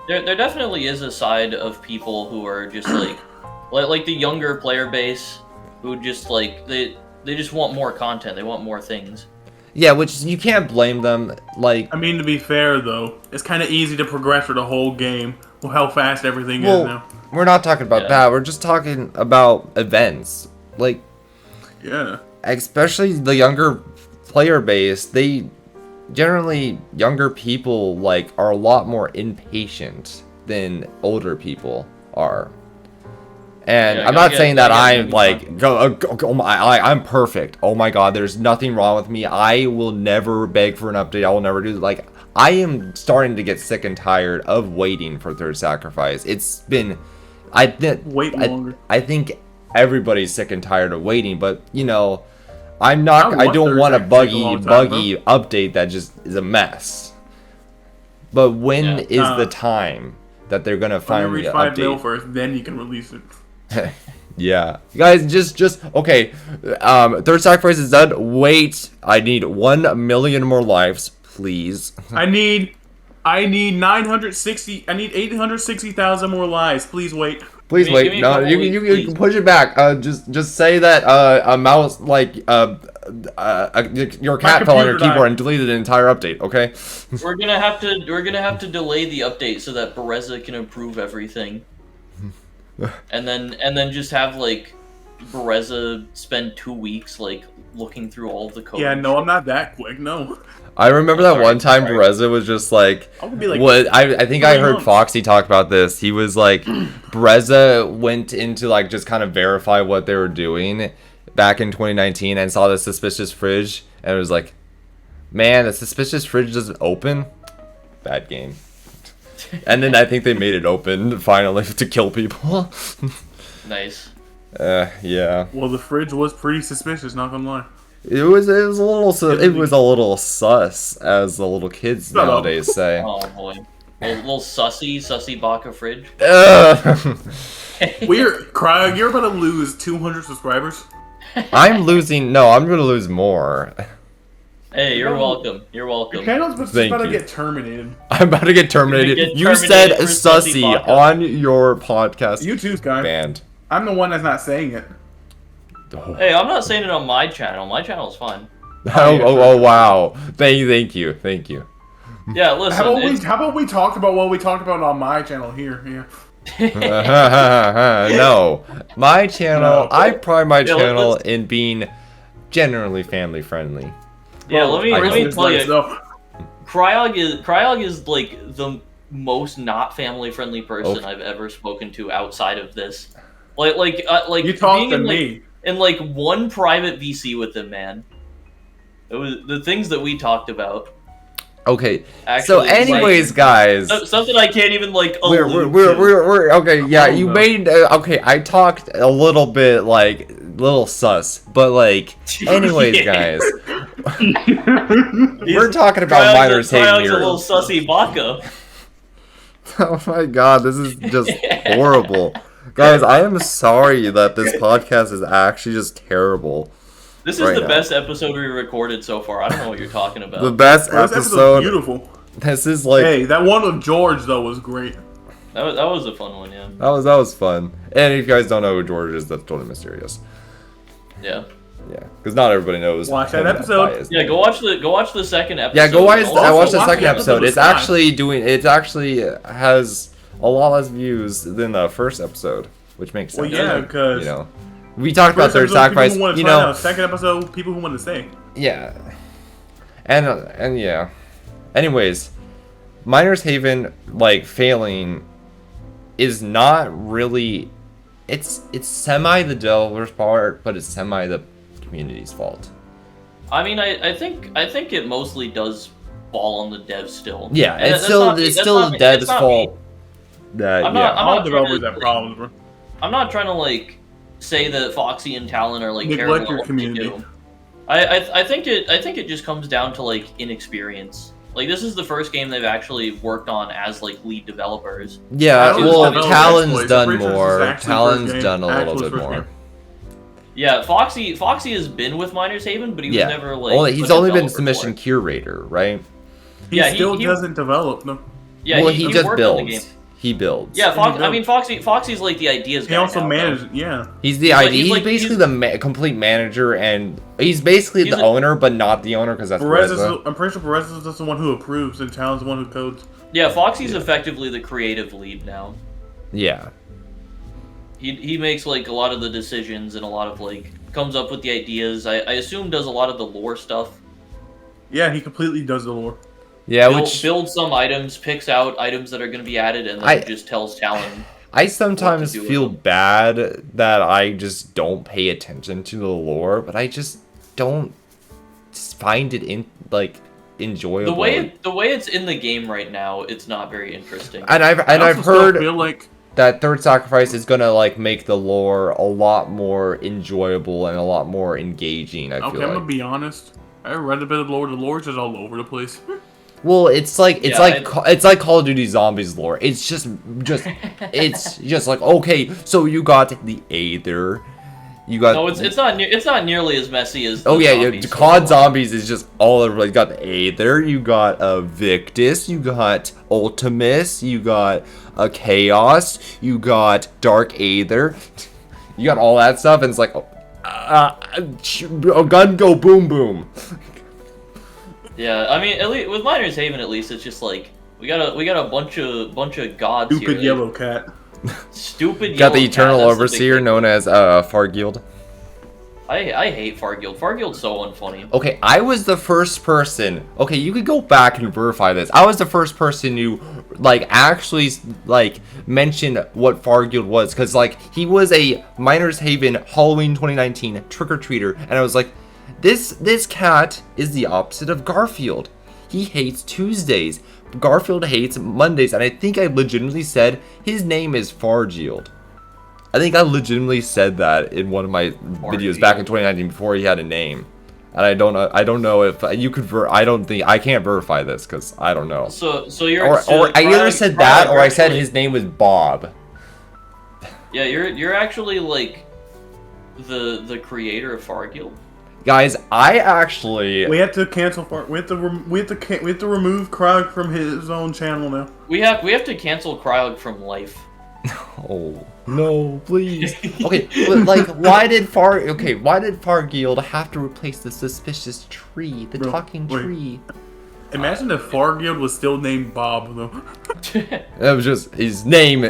There definitely is a side of people who are just like the younger player base who just they just want more content. They want more things. Yeah, which you can't blame them. I mean, to be fair though, it's kind of easy to progress for the whole game with how fast everything is now. We're not talking about that. We're just talking about events. Especially the younger player base, generally younger people are a lot more impatient than older people are. And I'm not saying that I'm I'm perfect. Oh my god, there's nothing wrong with me. I will never beg for an update. I will never do I am starting to get sick and tired of waiting for third sacrifice. It's been I think everybody's sick and tired of waiting, but I don't want a buggy update that just is a mess. But when is the time that they're gonna finally update? 5 mil first, then you can release it. Yeah, guys, just okay. Third sacrifice is done. Wait, I need 1 million more lives, please. I need 960. I need 860,000 more lives. Please wait. Please wait. No, you can push it back. Just say that a mouse your cat fell on your keyboard and deleted an entire update. Okay. We're gonna have to delay the update so that Bereza can improve everything, and then just have Bereza spend 2 weeks looking through all of the code. Yeah, no, I'm not that quick. No. I remember that one time Bereza was just I think I heard Foxy talk about this. He was Bereza went into just kind of verify what they were doing back in 2019 and saw the suspicious fridge and it was man, the suspicious fridge doesn't open. Bad game. And then I think they made it open finally to kill people. Nice. Yeah. Well, the fridge was pretty suspicious, not gonna lie. It was a little sus, as the little kids nowadays say. Oh boy, a little sussy Baka fridge. Cryog, you're about to lose 200 subscribers. I'm gonna lose more. Hey, you're welcome. You're welcome. Your channel's about to get terminated. I'm about to get terminated. You said sussy on your podcast. You too, Sky. Banned. I'm the one that's not saying it. Hey, I'm not saying it on my channel. My channel's fine. Oh wow! Thank you. Yeah, listen. How about we talk about what we talked about on my channel here? No, my channel. I pride my channel in being generally family friendly. Yeah, let me tell you. Cryog is the most not family friendly person I've ever spoken to outside of this. Like You talked to in, me. in like one private VC with him, man. It was the things that we talked about. Okay. Actually, So, anyways, guys, something I can't even like. we're okay. Yeah, you made okay. I talked a little bit like little sus, but like, anyways, guys, we're talking about minor Haven Cryog's here. a little sussy baka. Oh my god, this is just horrible. Guys, I am sorry that this podcast is actually just terrible. This is the best episode we recorded so far. I don't know what you're talking about. The best episode. Beautiful. This is like. Hey, that one with George though was great. That was a fun one, yeah. That was fun. And if you guys don't know who George is, that's totally mysterious. Yeah. Yeah, because not everybody knows. Watch that episode. Yeah, go watch the second episode. Yeah, go watch. I watched the second episode. It's actually has a lot less views than the first episode, which makes sense. Well, yeah, because you know, we talked about Third Sacrifice. You know, second episode, people who want to stay. Yeah, and yeah. Anyways, Miners Haven like failing is not really. It's semi the developer's part, but it's semi the community's fault. I mean, I think it mostly does fall on the devs still. Yeah, it's still the devs' fault. All developers have problems, bro. I'm not trying to like say that Foxy and Talon are like neglect terrible your community. at what they do. I think it just comes down to like inexperience. Like this is the first game they've actually worked on as like lead developers. Yeah, well, Talon's done more. Talon's done a little bit more. Yeah, Foxy has been with Miners Haven, but he was never like. Well, he's only been submission curator, right? He still doesn't develop, no. Yeah, well, he just builds. He builds. Yeah, Foxy's like the ideas guy. He also now, manages. Yeah. He's the idea. He's basically the complete manager, and he's basically the owner, but not the owner because that's Perez. I'm pretty sure Perez is just the one who approves, and Talon's the one who codes. Yeah, Foxy's effectively the creative lead now. Yeah. He makes like a lot of the decisions and a lot of like comes up with the ideas. I assume does a lot of the lore stuff. Yeah, he completely does the lore. Yeah, builds some items, picks out items that are going to be added, and then just tells Talon. I sometimes feel bad that I just don't pay attention to the lore, but I just don't find it enjoyable. The way it's in the game right now, it's not very interesting. And I've heard that Third Sacrifice is gonna like make the lore a lot more enjoyable and a lot more engaging. I'm gonna be honest. I read a bit of lore. The lore's just all over the place. Well, it's like Call of Duty Zombies lore. It's just like, okay, so you got the Aether, you got it's not nearly as messy as COD Zombies is just all over. You got the Aether, you got Victus, you got Ultimus, you got Chaos, you got Dark Aether, you got all that stuff, and it's like, gun go boom boom. Yeah, I mean, at least with Miners Haven, at least it's just like we got a bunch of gods. Stupid here. yellow cat. Stupid. Got the Eternal Overseer known as Farguild. I hate Farguild. Farguild's so unfunny. Okay, I was the first person. Okay, you could go back and verify this. I was the first person who actually mentioned what Farguild was, because he was a Miners Haven Halloween 2019 trick-or-treater, and I was like, This cat is the opposite of Garfield. He hates Tuesdays. Garfield hates Mondays, and I think I legitimately said his name is Farguild. I think I legitimately said that in one of my videos back in 2019 before he had a name. And I don't know if you could I can't verify this because I don't know. So you're or I either said that or I said his name was Bob. Yeah, you're actually like the creator of Farguild. Guys, I actually we have to cancel we have to remove Cryog from his own channel now. We have to cancel Cryog from life. Oh no, please. Okay, but why did Farguild have to replace the suspicious tree, the talking tree? Imagine if Farguild was still named Bob though. That was just his name.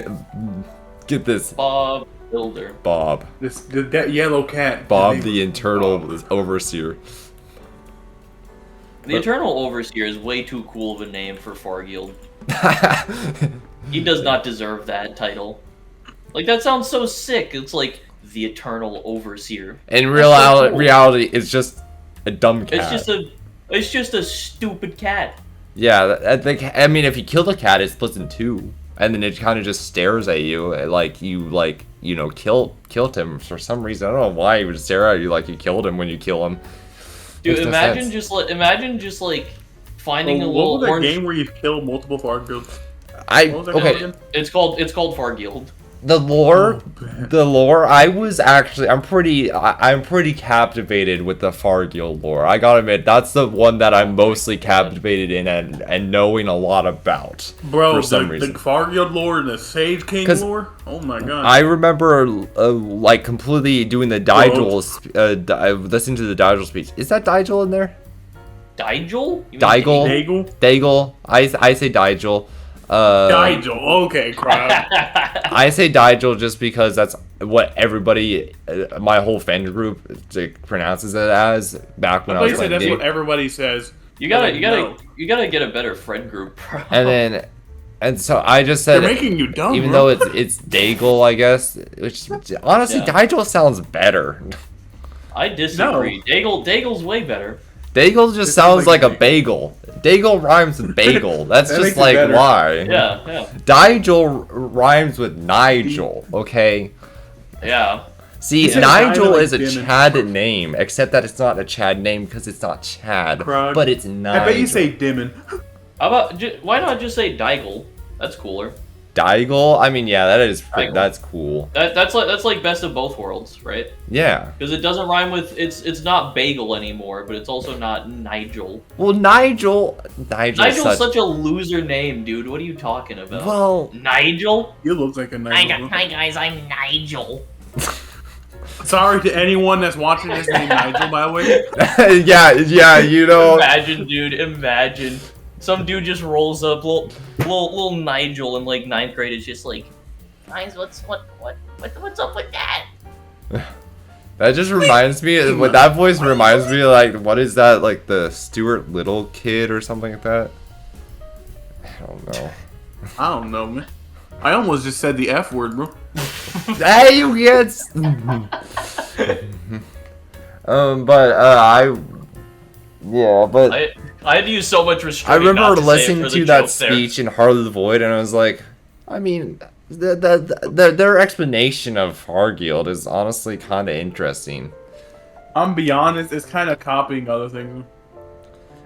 Get this. Bob Builder. Bob. That yellow cat. Bob the Eternal Overseer. The Eternal Overseer is way too cool of a name for Farguild. He does not deserve that title. Like that sounds so sick. It's like the Eternal Overseer. In so cool. reality, it's just a dumb cat. It's just a stupid cat. Yeah, I mean, if you kill the cat, it splits in two, and then it kind of just stares at you, like you killed him for some reason. I don't know why he would stare at you like you killed him when you kill him. Dude, imagine just like finding a little what was orange. that game where you kill multiple Farguilds? Okay. It's called Farguild. The lore. I'm pretty captivated with the Farguild lore. I gotta admit, that's the one that I'm mostly captivated in and knowing a lot about. Bro, for some reason. The Farguild lore and the Sage King lore. Oh my god. I remember like completely doing the Digel. Listening to the Digel speech. Is that Digel in there? Digel? Daigle. I say Digel. Digel. Okay, crap. I say Digel just because that's what everybody, my whole fan group, pronounces it as. Back when I was like, that's what everybody says. You gotta get a better friend group, bro. And so I just said, they're making you dumb. Even bro. though it's Daigle, I guess. Which honestly, Digel sounds better. I disagree. No. Daigle's way better. Daigle just sounds like a bagel. Daigle rhymes with bagel. That's just like why. Yeah. Digel rhymes with Nigel, okay? Yeah. See, Nigel is a Chad name, except that it's not a Chad name because it's not Chad, Krug. but it's Nigel. I bet you say Dimon. How about, why not just say Daigle? That's cooler. Daigle? I mean, yeah, that's cool. That's like best of both worlds, right? Yeah. Because it doesn't rhyme with it's not bagel anymore, but it's also not Nigel. Well, Nigel's such a loser name, dude. What are you talking about? Well, Nigel? You look like a Nigel. Hi guys, I'm Nigel. Sorry to anyone that's watching this named Nigel, by the way. yeah, you know. Imagine, dude. Imagine. Some dude just rolls up, little Nigel in like 9th grade is just like, guys, what's up with that? That just reminds me, that voice reminds me, like, what is that, like the Stuart Little kid or something like that? I don't know, man. I almost just said the F word, bro. Hey, you kids! I had to use so much restraint. I remember listening to that speech in Heart of the Void, and I was like, I mean, their explanation of Farguild is honestly kind of interesting. I'm be honest, it's kind of copying other things.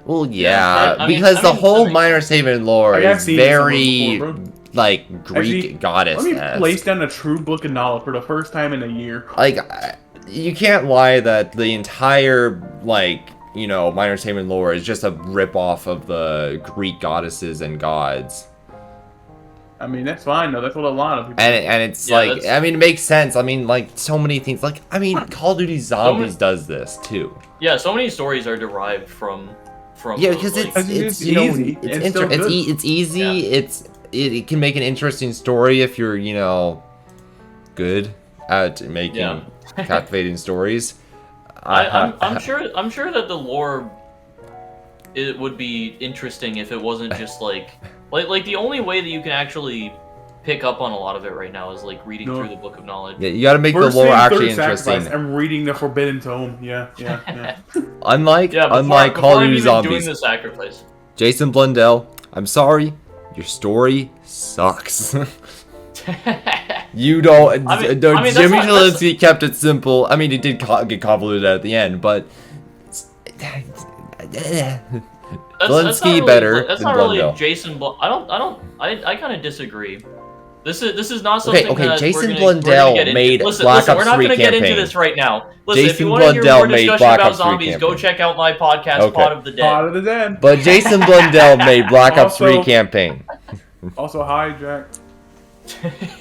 Well, yeah, because the whole Miner's Haven lore is very, like, Greek goddess. Let me place down a true book of knowledge for the first time in a year. Like, you can't lie that the entire, like, you know, Miner's Haven lore is just a rip-off of the Greek goddesses and gods. I mean, that's fine, though. That's what a lot of people and it's like, I mean, it makes sense. I mean, like, so many things. Like, I mean, Call of Duty Zombies does this, too. Yeah, so many stories are derived from yeah, because it's you know, easy. It's easy. Yeah. It can make an interesting story if you're, you know, good at making captivating stories. I'm sure that the lore it would be interesting if it wasn't just like the only way that you can actually pick up on a lot of it right now is like reading through the Book of Knowledge. Yeah, you got to make the lore actually interesting. I'm reading the Forbidden Tome. Yeah. Unlike Call of Duty Zombies, doing the sacrifice. Jason Blundell, I'm sorry, your story sucks. You don't. Jimmy Zielinski kept it simple. I mean, it did get convoluted at the end, but Zielinski better that's than not Blundell. Really Jason. I kind of disagree. This is not something. Okay. Jason Blundell made Black Ops 3 we're not going to get into this right now. Listen, if you want to hear more discussion about zombies, go check out my podcast, Pod of the Dead. Pod of the Dead. But Jason Blundell made Black Ops 3 campaign. Also, hi, Jack.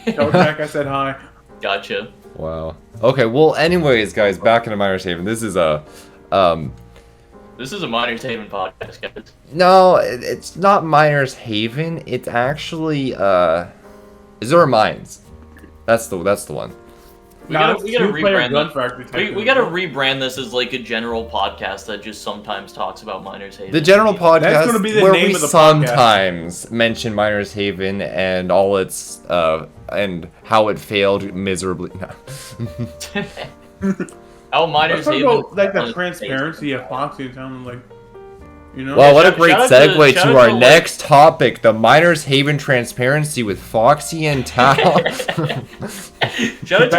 Tell Jack I said hi. Gotcha. Wow. Okay, well, anyways, guys, back into Miner's Haven. This is a Miner's Haven podcast, guys. No, it's not Miner's Haven. It's actually, Azure Mines. That's the one. We gotta rebrand we gotta rebrand this as like a general podcast that just sometimes talks about Miners Haven. The general podcast That's gonna be the where name we of the sometimes mention Miners Haven and all its and how it failed miserably. No. How Miners Haven about, like the transparency of Foxy and Talon, like, you know. Well, what a great segue to our like, next topic: the Miners Haven transparency with Foxy and Talon. Shout out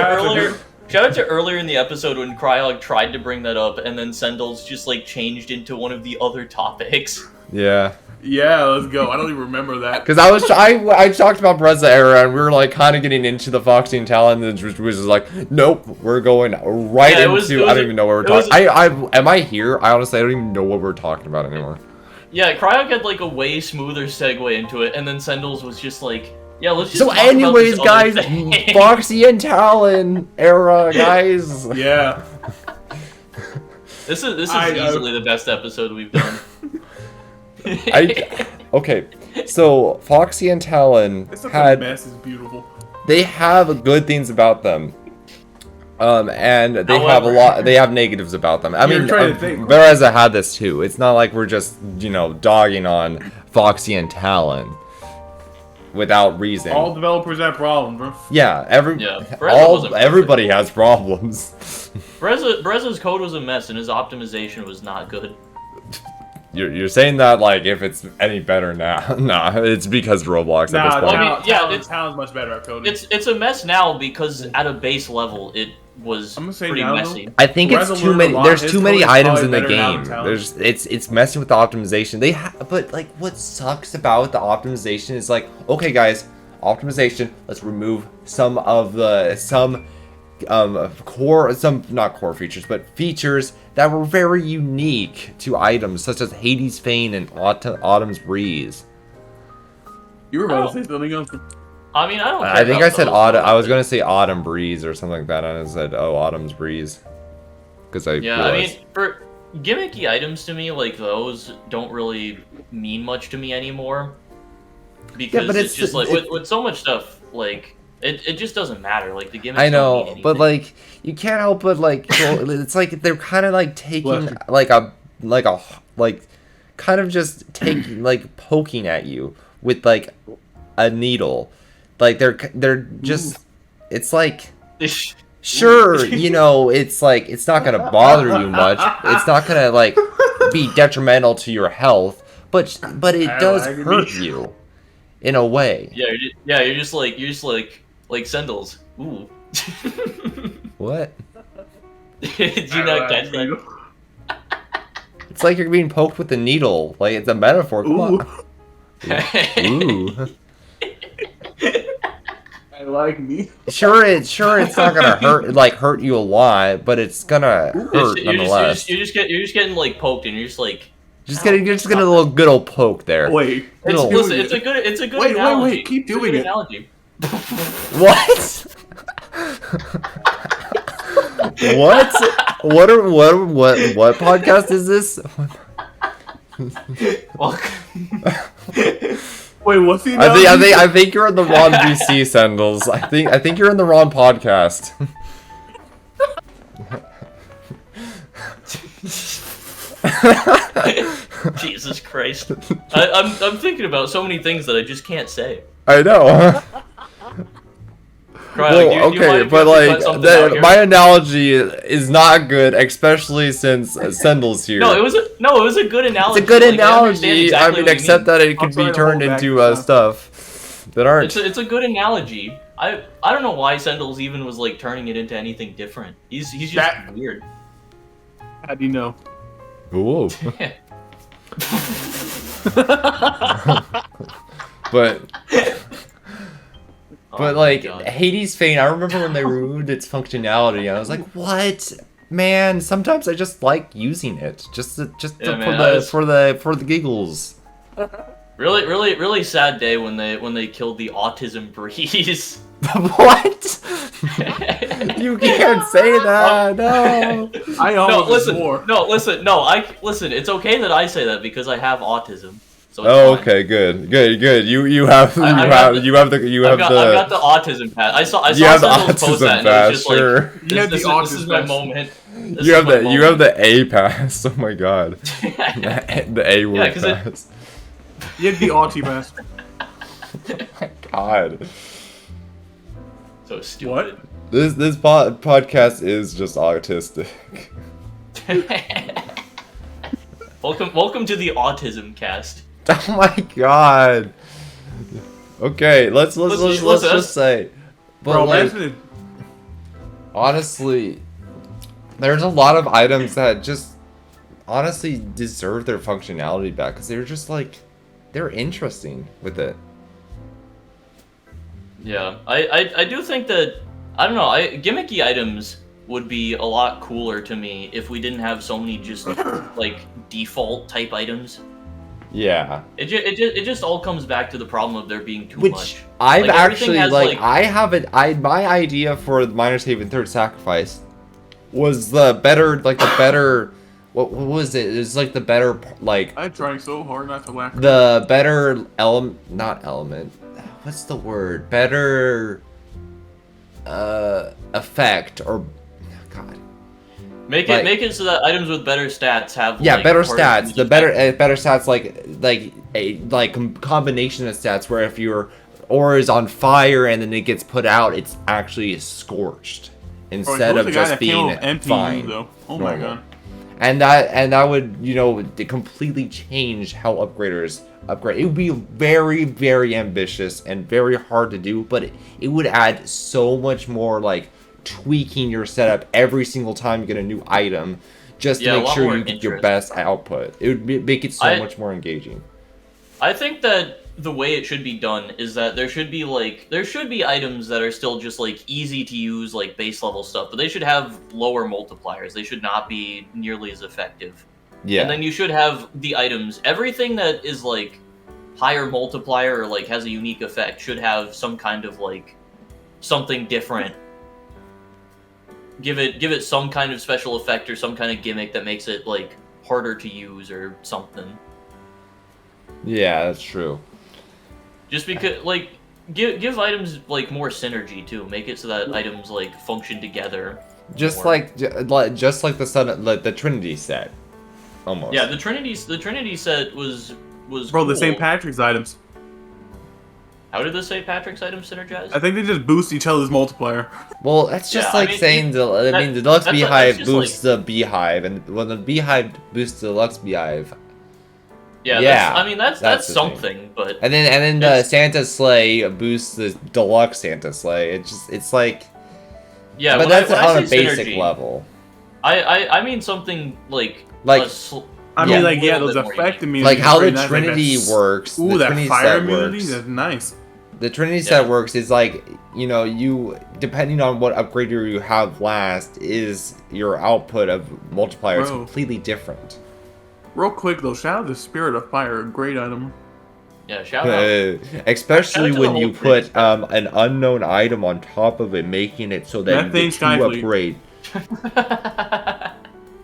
to earlier in the episode when Cryog tried to bring that up, and then Cendlez just like changed into one of the other topics. Yeah. Yeah, let's go. I don't even remember that. Because I talked about Breza era, and we were like kind of getting into the Foxy and Talon, and which was like, nope, we're going right into. I don't even know what we're talking. Am I here? I honestly don't even know what we're talking about anymore. Yeah, Cryog had like a way smoother segue into it, and then Cendlez was just like, yeah, let's just. So, anyways, guys, Foxy and Talon era, guys. Yeah. This is easily the best episode we've done. Okay, so Foxy and Talon had. Mess is beautiful. They have good things about them, and they have a lot. They have negatives about them. I mean, Bereza had this too. It's not like we're just dogging on Foxy and Talon without reason. All developers have problems, bro. Yeah, everybody has problems. Bereza's code was a mess, and his optimization was not good. You're saying that like if it's any better now? Nah, it's because Roblox at this point. Talon's much better at coding. It's a mess now because at a base level it was pretty messy. I think it's too many. There's too many items in the game. It's messing with the optimization. But like what sucks about the optimization is like, okay guys, optimization. Let's remove some of the not core features, but features that were very unique to items such as Hades' Fane and Autumn's Breeze. You were about to say something else. I mean, I think I said Autumn. I was gonna say Autumn Breeze or something like that, and I said, "Oh, Autumn's Breeze," because I realized. I mean, for gimmicky items to me, like those don't really mean much to me anymore. Because it's just like with so much stuff, like. It just doesn't matter. Like the gimmicks. I know, but like you can't help but like it's like they're kind of like taking like kind of just taking like poking at you with like a needle. Like they're just it's like sure, it's like it's not gonna bother you much. It's not gonna like be detrimental to your health, but it does hurt you in a way. Yeah, you're just like Cendlez. Ooh. What? Did you not catch that? It's like you're being poked with a needle. Like it's a metaphor. Come on. Ooh. I like me. Sure, it's not gonna hurt you a lot, but it's gonna hurt nonetheless. You're just getting like poked, and you're just like. You're just getting a little good old poke there. Wait. It's a good analogy. Wait. Keep doing it. Analogy. What? What podcast is this? Wait, what's the analogy? I think you're in the wrong VC, Cendlez. I think you're in the wrong podcast. Jesus Christ. I'm thinking about so many things that I just can't say. I know. My analogy is not good, especially since Cendlez here. No, it was a good analogy. It's a good analogy. I mean, except that it could be turned into stuff that aren't. It's a good analogy. I don't know why Cendlez even was like turning it into anything different. He's just weird. How do you know? Whoa. But like Hades' Fane, I remember when they removed its functionality. I was like, "What, man? Sometimes I just like using it, for the giggles." Really sad day when they killed the Autism Breeze. What? You can't say that. No. Listen. It's okay that I say that because I have autism. So it's fine. Okay, good. You have I've the got the autism pass. I saw you have the Cendlez post that, autism and it was pass, just sure. like, this is my moment. You have the A pass. Oh my god. The A word pass. You have the Autty pass. Oh my god. So stupid. This podcast is just autistic. Welcome to the autism cast. Oh my god. Okay, let's just say, but Bro, like, honestly, there's a lot of items that just honestly deserve their functionality back because they're just like they're interesting with it. Yeah, I do think that I don't know. Gimmicky items would be a lot cooler to me if we didn't have so many just like default type items. Yeah. It just all comes back to the problem of there being too much. I've like, actually has, like I have it. My idea for the Miner's Haven Third Sacrifice was the better what was it? It was like the better like. I'm trying so hard not to laugh. The better not element. What's the word? Better effect or god. Make it so that items with better stats have better stats. The better stats like a combination of stats where if your ore is on fire and then it gets put out, it's actually scorched instead of just being fine. Though. Oh my god. And that would completely change how upgraders upgrade. It would be very, very ambitious and very hard to do, but it would add so much more like tweaking your setup every single time you get a new item just to make sure you get your best output. It would make it so much more engaging. I think that the way it should be done is that there should be items that are still just like easy to use, like base level stuff, but they should have lower multipliers. They should not be nearly as effective. Yeah. And then you should have the items, everything that is like higher multiplier or like has a unique effect should have some kind of like something different. Give it some kind of special effect or some kind of gimmick that makes it like harder to use or something. Yeah, that's true. Just because like give items like more synergy too. Make it so that items like function together. Just more. like the Trinity set. Almost. Yeah, the Trinity set was Bro, cool. the St. Patrick's items. How did the St. Patrick's items synergize? I think they just boost each other's multiplier. Well, that's just saying the Deluxe Beehive boosts the Beehive, and when the Beehive boosts the Deluxe Beehive. Yeah. That's something, but. And then the Santa Sleigh boosts the Deluxe Santa Sleigh. It's like. Yeah, but that's on a basic synergy, level. I mean something like. Those effect immunities. Like how the Trinity works. Ooh, that fire immunity? That's nice. The Trinity set works is like, you depending on what upgrader you have last, is your output of multipliers completely different. Real quick though, shout out to Spirit of Fire, a great item. Yeah, shout out. Especially when you put an unknown item on top of it, making it so that you get two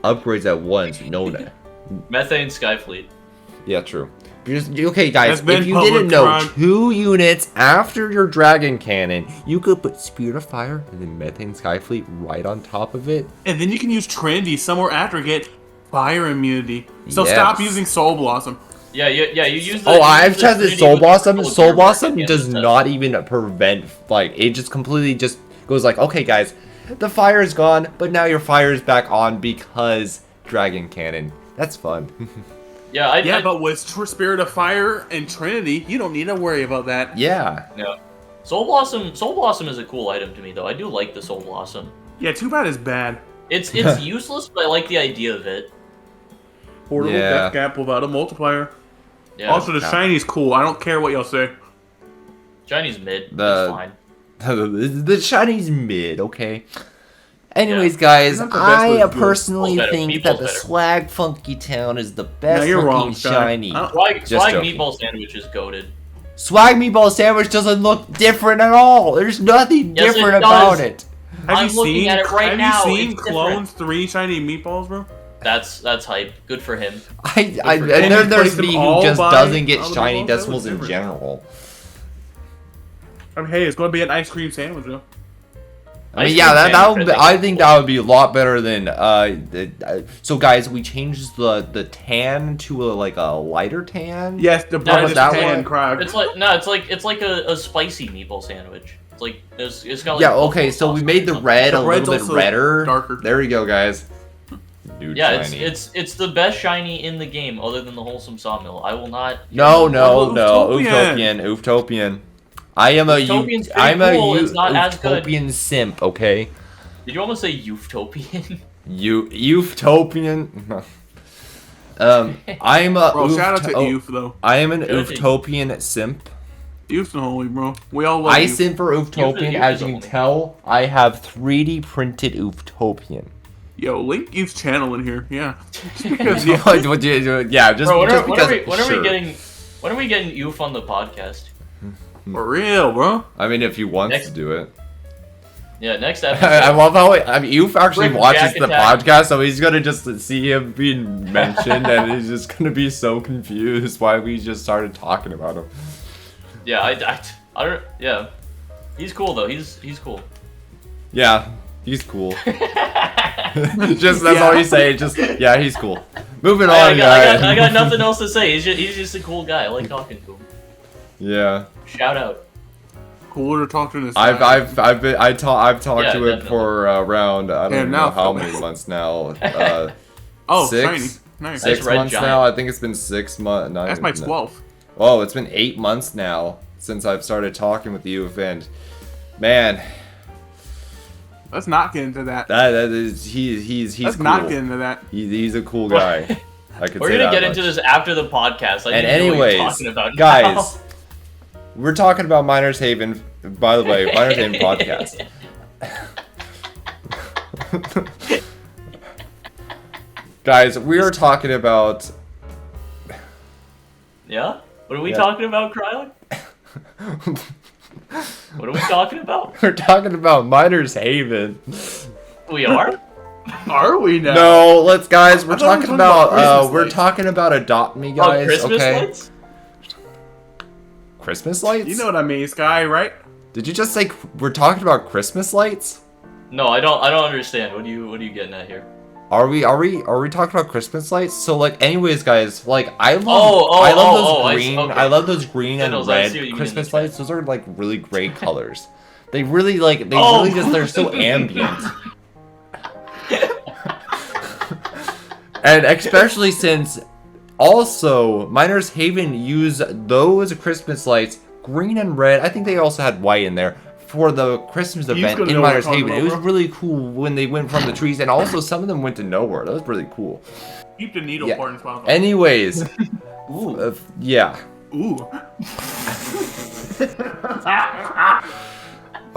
upgrades at once. Methane Skyfleet. Yeah, true. Okay, guys, if you didn't know, 2 units after your Dragon Cannon, you could put Spirit of Fire and then Methane Skyfleet right on top of it. And then you can use Trinity somewhere after to get fire immunity. So stop using Soul Blossom. Yeah, you use the... I've tested Soul Blossom. Soul Blossom does not even prevent, like, it just completely just goes like, okay, guys, the fire is gone, but now your fire is back on because Dragon Cannon. That's fun. But with Spirit of Fire and Trinity, you don't need to worry about that. Yeah. Soul Blossom is a cool item to me, though. I do like the Soul Blossom. Yeah, too bad it's bad. It's useless, but I like the idea of it. Portable Death Gap without a multiplier. Yeah. Also, the Shiny's cool. I don't care what y'all say. Shiny's mid. That's fine. The Shiny's mid, okay. Anyways, guys, I personally think that the Swag Funky Town is the best looking shiny. Swag Meatball Sandwich is goated. Swag Meatball Sandwich doesn't look different at all. There's nothing different about it. I'm looking at it right now. Have you seen Clone's 3 shiny meatballs, bro? That's hype. Good for him. And there's me who just doesn't get shiny decimals in general. I mean, hey, it's going to be an ice cream sandwich, though. I mean, yeah, I think that would be a lot better than. So, guys, we changed the tan to a lighter tan. Yes, the brightest tan, Cryog. It's like a spicy meatball sandwich. It's like it's got. Yeah. Okay. So we made the red a little bit redder. Darker. There we go, guys. Dude, yeah, shiny. it's the best shiny in the game, other than the wholesome sawmill. I will not. No. Ooftopian. I am a Utopian simp, okay? Did you almost say Utopian? Utopian. I'm a bro, shout out to Uf though. I am an Utopian simp. Uf's the homie, bro. We all love I simp for Utopian. As you can tell, I have 3D printed Utopian. Yo, link Uf's channel in here. Yeah. Yeah, just bro, because. When are we getting Uf on the podcast? For real, bro. I mean, if he wants to do it. Yeah, next episode. I love how Uf actually watches the podcast, so he's gonna just see him being mentioned, and he's just gonna be so confused why we just started talking about him. Yeah, I don't. Yeah, he's cool though. He's cool. Yeah, he's cool. Just that's all you say. Just yeah, he's cool. Moving on, guys. I got nothing else to say. He's just a cool guy. I like talking to him. Yeah. Shout out. Cooler to talk to this. I've talked to him for around I don't know how many months now. Oh, 6. shiny. Nice. 6 months now. I think it's been 6 months. That's my 12th. Oh, it's been 8 months now since I've started talking with you, and man. Let's not get into that. That is he's Let's cool. not get into that. He's a cool guy. We're gonna get into this after the podcast. And anyways, guys, we're talking about Miners Haven. By the way, Miners Haven podcast. Guys, we are talking about. Yeah. What are we talking about, Cryog? What are we talking about? We're talking about Miners Haven. We are? Are we now? No, we're talking about Adopt Me, guys. Christmas lights? Christmas lights? You know what I mean, Sky, right? Did you just say we're talking about Christmas lights? No, I don't understand. What are you getting at here? Are we talking about Christmas lights? So anyways, guys, I love those green and red Christmas lights. Those are really great colors. They really they're so ambient. And especially since also Miners Haven use those Christmas lights, green and red. I think they also had white in there. For the Christmas event in Miners Haven. It was really cool when they went from the trees, and also some of them went to nowhere. That was really cool. Keep the needle part in spot. Anyways, Ooh. yeah. Ooh.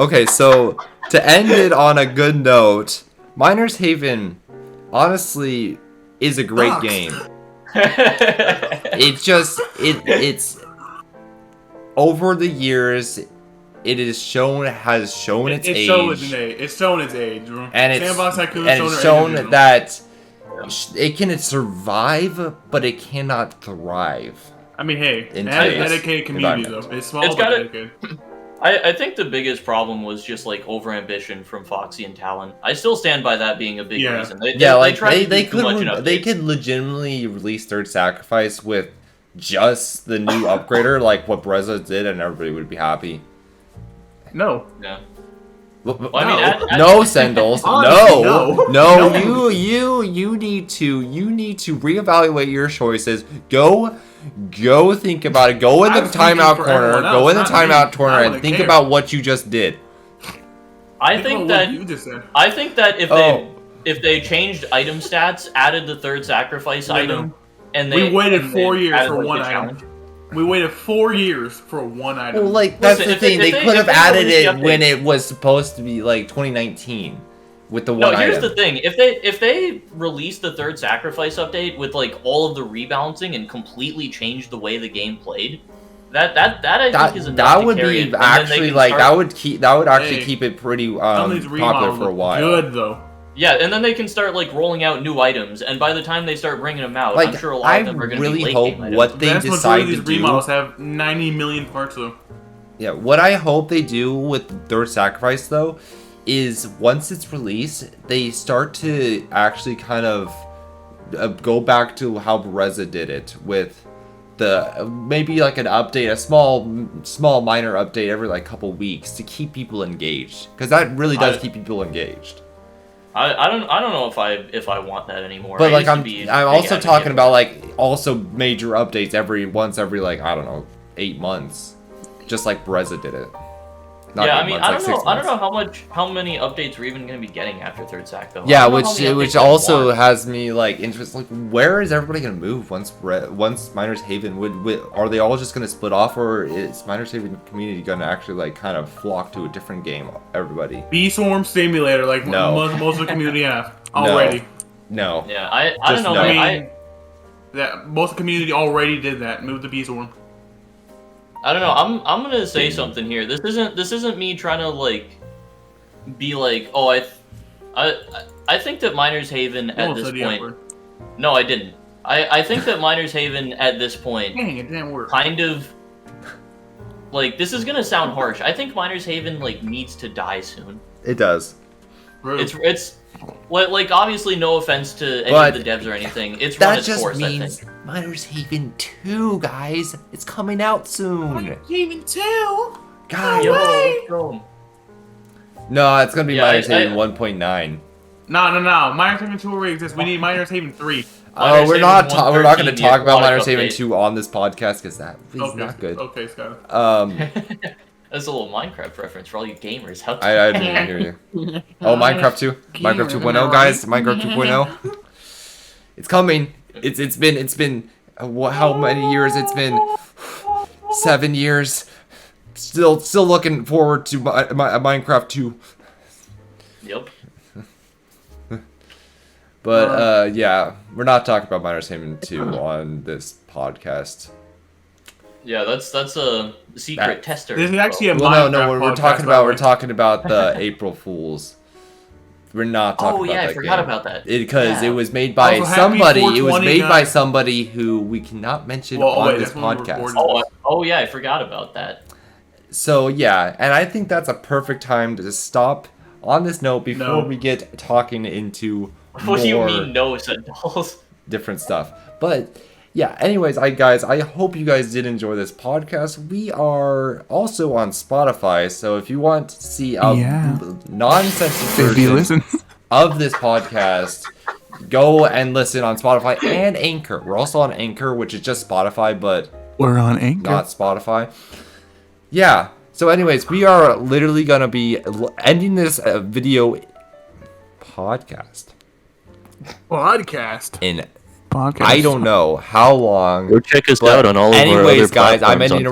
Okay, so to end it on a good note, Miners Haven honestly is a great game. It's over the years. It has shown its age. It's shown its age, bro. And it's shown that it can survive, but it cannot thrive. I mean, hey, it has a dedicated community, though. It's small, but dedicated. I think the biggest problem was just overambition from Foxy and Talon. I still stand by that being a big reason. They could legitimately release Third Sacrifice with just the new upgrader, like what Brezza did, and everybody would be happy. No. Yeah. Well, I mean, no, Cendlez. No. You need to reevaluate your choices. Go think about it. Go in the timeout corner. Go in the timeout corner and think about what you just did. I think that if they changed item stats, added the Third Sacrifice item, and we waited 4 years for one item. We waited 4 years for one item. Well, that's the thing. They could have added it when it was supposed to be 2019 with the one item. No, here's the thing. If they released the Third Sacrifice update with all of the rebalancing and completely changed the way the game played, that I think is enough that would be actually that would actually keep it pretty popular for a while. Good though. Yeah, and then they can start like rolling out new items, and by the time they start bringing them out, I'm sure a lot of them are going to be late game items. What they decide to do. These remodels have 90 million parts though. Yeah, what I hope they do with Third Sacrifice though, is once it's released, they start to actually kind of go back to how Bereza did it with the maybe like an update, a small minor update every like couple weeks to keep people engaged, because that really does keep people engaged. I don't know if I want that anymore. But like I'm also talking about like also major updates every like I don't know 8 months, just like Bereza did it. Not yeah, I mean, months, I don't know how many updates we're even going to be getting after Third Sack though. Yeah, which also has me like interested. Like, where is everybody going to move once Miners Haven are they all just going to split off, or is Miners Haven community going to actually like kind of flock to a different game? Everybody. Bee Swarm Simulator, like most of the community have already. No. Yeah, I don't know. No. I mean, most of the community already did that. Moved to Bee Swarm. I don't know. I'm gonna say something here. This isn't me trying to like be like, oh, I think that Miners Haven at this point. No, I didn't. I think that Miners Haven at this point. Dang, it didn't work. Kind of like, this is gonna sound harsh. I think Miners Haven like needs to die soon. It does. It's like obviously no offense to any of the devs or anything. It's run its course. That just means Miners Haven 2, guys. It's coming out soon. Miners Haven 2, guys. No, it's gonna be Miners Haven 1.9. No. Miners Haven 2 already exists. We need Miners Haven 3. Oh, we're not going to talk about Miners Haven 2 on this podcast because that is not good. Okay, Scott. That's a little Minecraft reference for all you gamers. I didn't hear you. Oh, Minecraft 2, Minecraft 2.0, guys, Minecraft 2.0. It's coming. It's been how many years? It's been 7 years. Still looking forward to Minecraft 2. Yep. But yeah, we're not talking about Miners Haven 2 on this podcast. Yeah, that's a secret tester. This is actually a we're talking about the April Fools. We're not talking about that. I forgot about that. Because it was made by somebody. It was made by somebody who we cannot mention on this podcast. Oh yeah, I forgot about that. So yeah, and I think that's a perfect time to stop on this note before we get talking into what do you mean no, Cendlez? Different stuff. But yeah, anyways, I hope you guys did enjoy this podcast. We are also on Spotify, so if you want to see a non-censored version of this podcast, go and listen on Spotify and Anchor. We're also on Anchor, which is just Spotify, but we're on Anchor, not Spotify. Yeah. So anyways, we are literally going to be ending this video podcast. In I don't know how long. Go check us out on all of our other guys, I'm ending